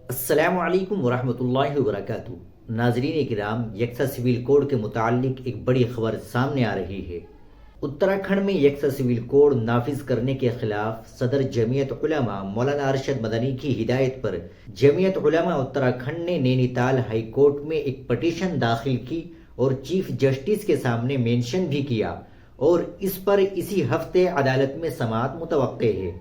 السلام علیکم ورحمۃ اللہ وبرکاتہ۔ ناظرین کرام، یکساں سول کوڈ کے متعلق ایک بڑی خبر سامنے آ رہی ہے۔ اتراکھنڈ میں یکساں سول کوڈ نافذ کرنے کے خلاف صدر جمعیت علماء مولانا ارشد مدنی کی ہدایت پر جمعیت علماء اتراکھنڈ نے نینی تال ہائی کورٹ میں ایک پٹیشن داخل کی اور چیف جسٹس کے سامنے مینشن بھی کیا، اور اس پر اسی ہفتے عدالت میں سماعت متوقع ہے۔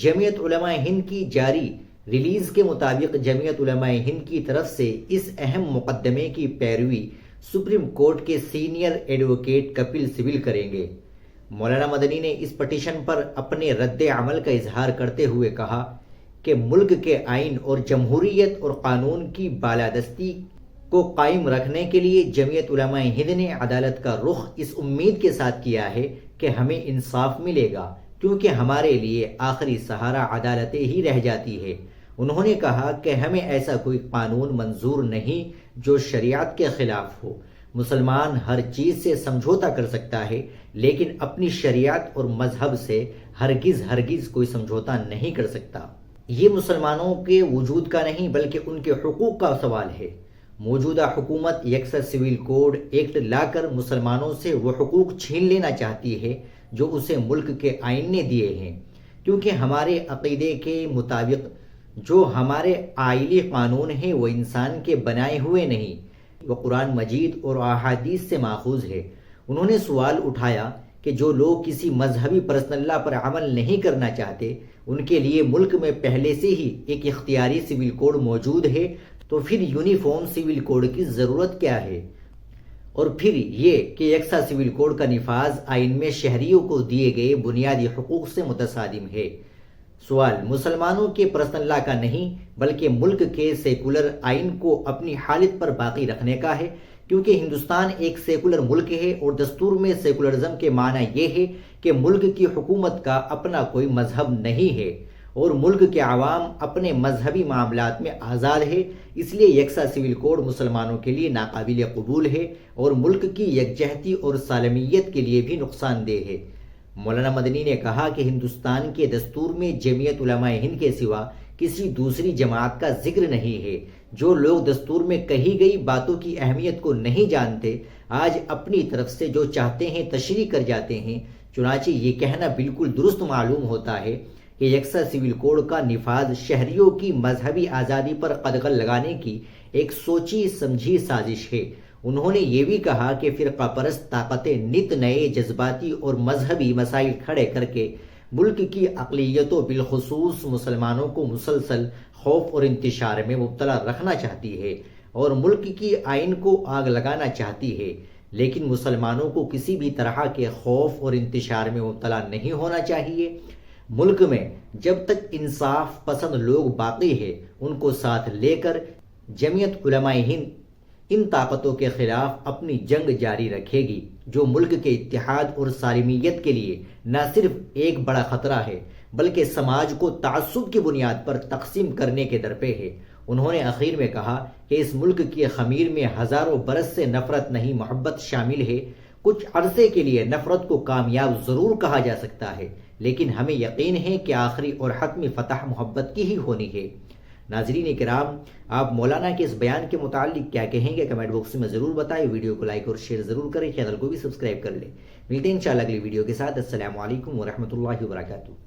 جمعیت علماء ہند کی جاری ریلیز کے مطابق جمعیت علماء ہند کی طرف سے اس اہم مقدمے کی پیروی سپریم کورٹ کے سینئر ایڈوکیٹ کپل سبل کریں گے۔ مولانا مدنی نے اس پٹیشن پر اپنے رد عمل کا اظہار کرتے ہوئے کہا کہ ملک کے آئین اور جمہوریت اور قانون کی بالادستی کو قائم رکھنے کے لیے جمعیت علماء ہند نے عدالت کا رخ اس امید کے ساتھ کیا ہے کہ ہمیں انصاف ملے گا، کیونکہ ہمارے لیے آخری سہارا عدالت ہی رہ جاتی ہے۔ انہوں نے کہا کہ ہمیں ایسا کوئی قانون منظور نہیں جو شریعت کے خلاف ہو۔ مسلمان ہر چیز سے سمجھوتا کر سکتا ہے، لیکن اپنی شریعت اور مذہب سے ہرگز کوئی سمجھوتا نہیں کر سکتا۔ یہ مسلمانوں کے وجود کا نہیں بلکہ ان کے حقوق کا سوال ہے۔ موجودہ حکومت یکساں سول کوڈ ایکٹ لا کر مسلمانوں سے وہ حقوق چھین لینا چاہتی ہے جو اسے ملک کے آئین نے دیے ہیں، کیونکہ ہمارے عقیدے کے مطابق جو ہمارے آئلی قانون ہیں وہ انسان کے بنائے ہوئے نہیں، وہ قرآن مجید اور احادیث سے ماخوذ ہے۔ انہوں نے سوال اٹھایا کہ جو لوگ کسی مذہبی پرسنل لا پر عمل نہیں کرنا چاہتے، ان کے لیے ملک میں پہلے سے ہی ایک اختیاری سول کوڈ موجود ہے، تو پھر یونیفارم سول کوڈ کی ضرورت کیا ہے؟ اور پھر یہ کہ یکساں سول کوڈ کا نفاذ آئین میں شہریوں کو دیے گئے بنیادی حقوق سے متصادم ہے۔ سوال مسلمانوں کے پرسنل لا کا نہیں بلکہ ملک کے سیکولر آئین کو اپنی حالت پر باقی رکھنے کا ہے، کیونکہ ہندوستان ایک سیکولر ملک ہے اور دستور میں سیکولرزم کے معنی یہ ہے کہ ملک کی حکومت کا اپنا کوئی مذہب نہیں ہے اور ملک کے عوام اپنے مذہبی معاملات میں آزاد ہے۔ اس لیے یکساں سول کوڈ مسلمانوں کے لیے ناقابل قبول ہے اور ملک کی یکجہتی اور سالمیت کے لیے بھی نقصان دہ ہے۔ مولانا مدنی نے کہا کہ ہندوستان کے دستور میں جمعیت علماء ہند کے سوا کسی دوسری جماعت کا ذکر نہیں ہے۔ جو لوگ دستور میں کہی گئی باتوں کی اہمیت کو نہیں جانتے، آج اپنی طرف سے جو چاہتے ہیں تشریح کر جاتے ہیں۔ چنانچہ یہ کہنا بالکل درست معلوم ہوتا ہے کہ یکساں سول کوڈ کا نفاذ شہریوں کی مذہبی آزادی پر قدغن لگانے کی ایک سوچی سمجھی سازش ہے۔ انہوں نے یہ بھی کہا کہ فرقہ پرست طاقتیں نت نئے جذباتی اور مذہبی مسائل کھڑے کر کے ملک کی اقلیتوں بالخصوص مسلمانوں کو مسلسل خوف اور انتشار میں مبتلا رکھنا چاہتی ہے اور ملک کی آئین کو آگ لگانا چاہتی ہے، لیکن مسلمانوں کو کسی بھی طرح کے خوف اور انتشار میں مبتلا نہیں ہونا چاہیے۔ ملک میں جب تک انصاف پسند لوگ باقی ہیں، ان کو ساتھ لے کر جمعیت علماء ہند ان طاقتوں کے خلاف اپنی جنگ جاری رکھے گی جو ملک کے اتحاد اور سالمیت کے لیے نہ صرف ایک بڑا خطرہ ہے بلکہ سماج کو تعصب کی بنیاد پر تقسیم کرنے کے درپے ہے۔ انہوں نے آخر میں کہا کہ اس ملک کی خمیر میں ہزاروں برس سے نفرت نہیں محبت شامل ہے۔ کچھ عرصے کے لیے نفرت کو کامیاب ضرور کہا جا سکتا ہے، لیکن ہمیں یقین ہے کہ آخری اور حتمی فتح محبت کی ہی ہونی ہے۔ ناظرین کرام، آپ مولانا کے اس بیان کے متعلق کیا کہیں گے؟ کمنٹ باکس میں ضرور بتائیں۔ ویڈیو کو لائک اور شیئر ضرور کریں، چینل کو بھی سبسکرائب کر لیں۔ ملتے ہیں انشاءاللہ اگلی ویڈیو کے ساتھ۔ السلام علیکم ورحمۃ اللہ وبرکاتہ۔